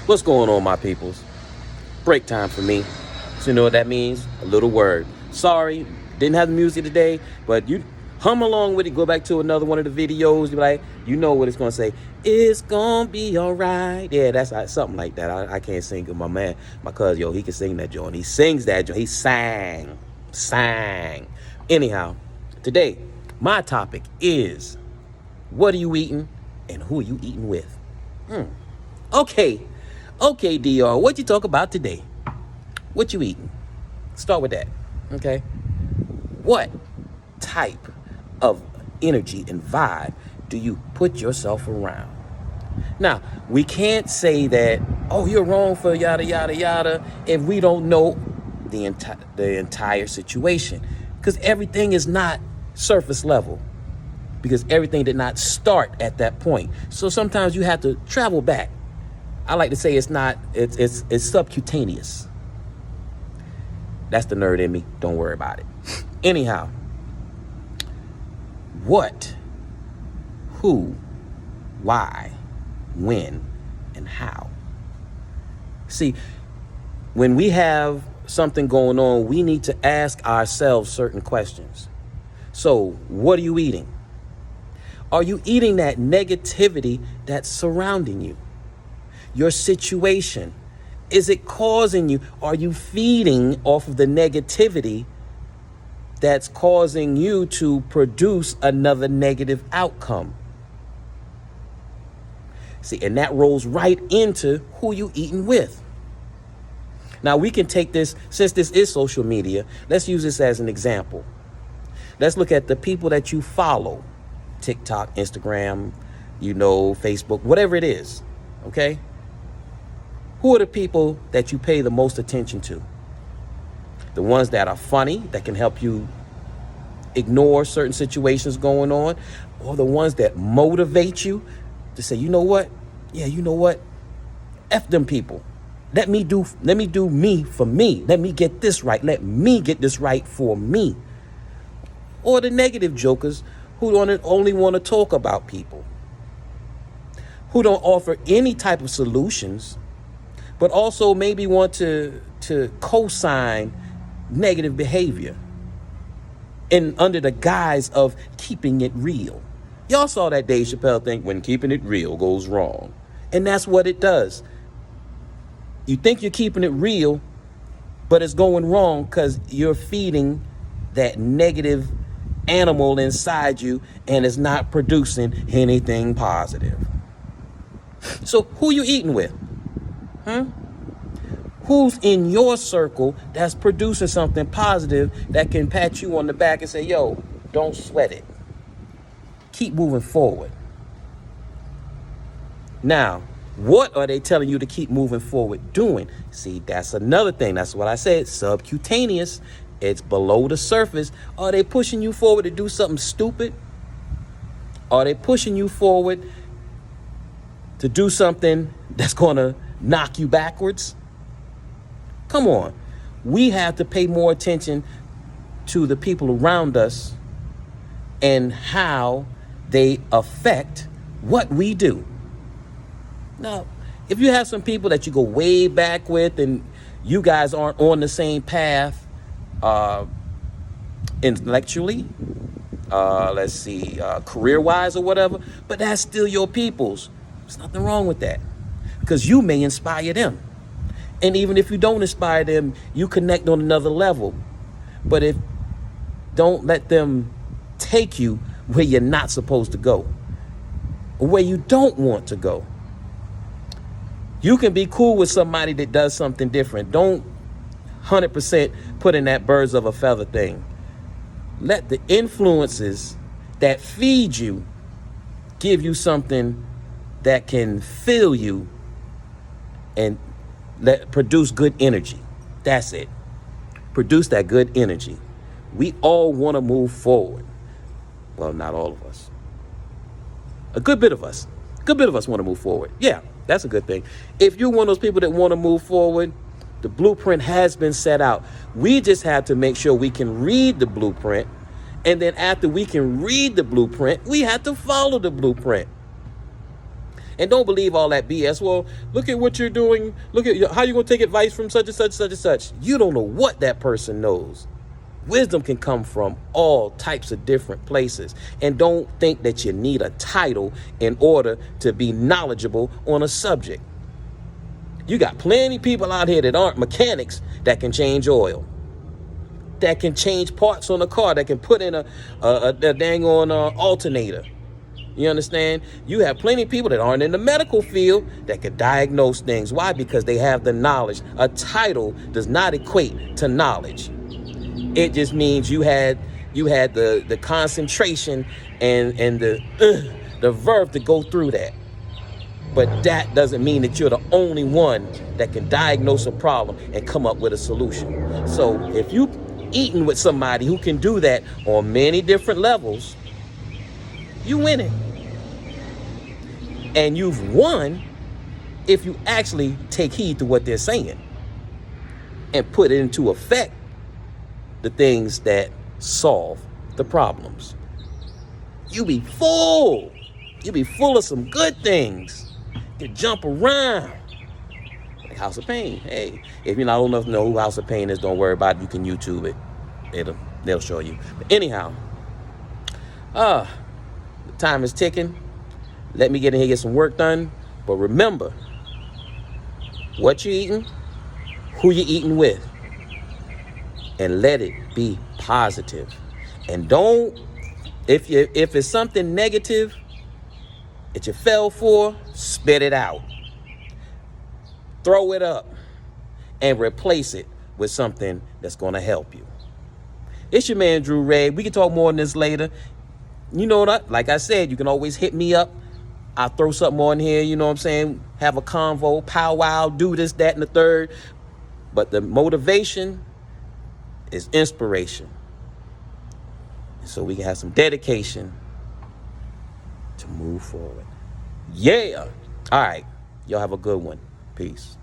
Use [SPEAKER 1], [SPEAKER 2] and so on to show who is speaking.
[SPEAKER 1] What's going on, my peoples? Break time for me. So you know what that means? A little word. Sorry, didn't have the music today, but you hum along with it. Go back to another one of the videos. You be like, you know what it's gonna say. It's gonna be all right. Yeah, that's something like that. I can't sing. My cousin, he can sing that joint. He sings that joint. He sang. Anyhow, today my topic is, what are you eating and who are you eating with? Okay, DR, what you talk about today? What you eating? Start with that, okay? What type of energy and vibe do you put yourself around? Now, we can't say that, oh, you're wrong for yada, yada, yada, if we don't know the entire situation. Because everything is not surface level. Because everything did not start at that point. So sometimes you have to travel back. I like to say it's subcutaneous. That's the nerd in me. Don't worry about it. Anyhow, what, who, why, when, and how? See, when we have something going on, we need to ask ourselves certain questions. So, what are you eating? Are you eating that negativity that's surrounding you? Your situation, is it causing you? Are you feeding off of the negativity that's causing you to produce another negative outcome? See, and that rolls right into who you eating with. Now we can take this, since this is social media, let's use this as an example. Let's look at the people that you follow. TikTok, Instagram, Facebook, whatever it is, okay? Who are the people that you pay the most attention to? The ones that are funny, that can help you ignore certain situations going on, or the ones that motivate you to say, you know what? Yeah, you know what? F them people. Let me do me for me. Let me get this right. Let me get this right for me. Or the negative jokers who only want to talk about people, who don't offer any type of solutions, but also maybe want to co-sign negative behavior and under the guise of keeping it real. Y'all saw that Dave Chappelle thing, when keeping it real goes wrong. And that's what it does. You think you're keeping it real, but it's going wrong because you're feeding that negative animal inside you and it's not producing anything positive. So who you eating with? Who's in your circle that's producing something positive that can pat you on the back and say, yo, don't sweat it. Keep moving forward. Now, what are they telling you to keep moving forward doing? See, that's another thing. That's what I said, subcutaneous. It's below the surface. Are they pushing you forward to do something stupid? Are they pushing you forward to do something that's going to knock you backwards? Come on. We have to pay more attention to the people around us and how they affect what we do. Now, if you have some people that you go way back with and you guys aren't on the same path, intellectually, career-wise or whatever, but that's still your people's. There's nothing wrong with that, because you may inspire them. And even if you don't inspire them, you connect on another level. But don't let them take you where you're not supposed to go, or where you don't want to go. You can be cool with somebody that does something different. Don't 100% put in that birds of a feather thing. Let the influences that feed you give you something that can fill you and produce good energy. That's it. Produce that good energy. We all want to move forward. Well, not all of us. A good bit of us. A good bit of us want to move forward. Yeah, that's a good thing. If you're one of those people that want to move forward, the blueprint has been set out. We just have to make sure we can read the blueprint. And then after we can read the blueprint, we have to follow the blueprint. And don't believe all that BS. Well, look at what you're doing. Look at how you're going to take advice from such and such, such and such. You don't know what that person knows. Wisdom can come from all types of different places. And don't think that you need a title in order to be knowledgeable on a subject. You got plenty of people out here that aren't mechanics that can change oil, that can change parts on a car, that can put in a dang on alternator. You understand? You have plenty of people that aren't in the medical field that can diagnose things. Why? Because they have the knowledge. A title does not equate to knowledge. It just means you had the concentration and the verve to go through that. But that doesn't mean that you're the only one that can diagnose a problem and come up with a solution. So if you eating with somebody who can do that on many different levels, you winning. And you've won if you actually take heed to what they're saying and put it into effect, the things that solve the problems. You be full of some good things. You jump around. Like House of Pain. Hey, if you're not old enough to know who House of Pain is, don't worry about it. You can YouTube it. They'll show you. But anyhow, the time is ticking. Let me get in here and get some work done. But remember, what you eating, who you eating with, and let it be positive. And don't, if it's something negative that you fell for, spit it out. Throw it up and replace it with something that's going to help you. It's your man, Drew Ray. We can talk more on this later. You know what? Like I said, you can always hit me up. I'll throw something on here, you know what I'm saying? Have a convo, powwow, do this, that, and the third. But the motivation is inspiration. So we can have some dedication to move forward. Yeah. All right. Y'all have a good one. Peace.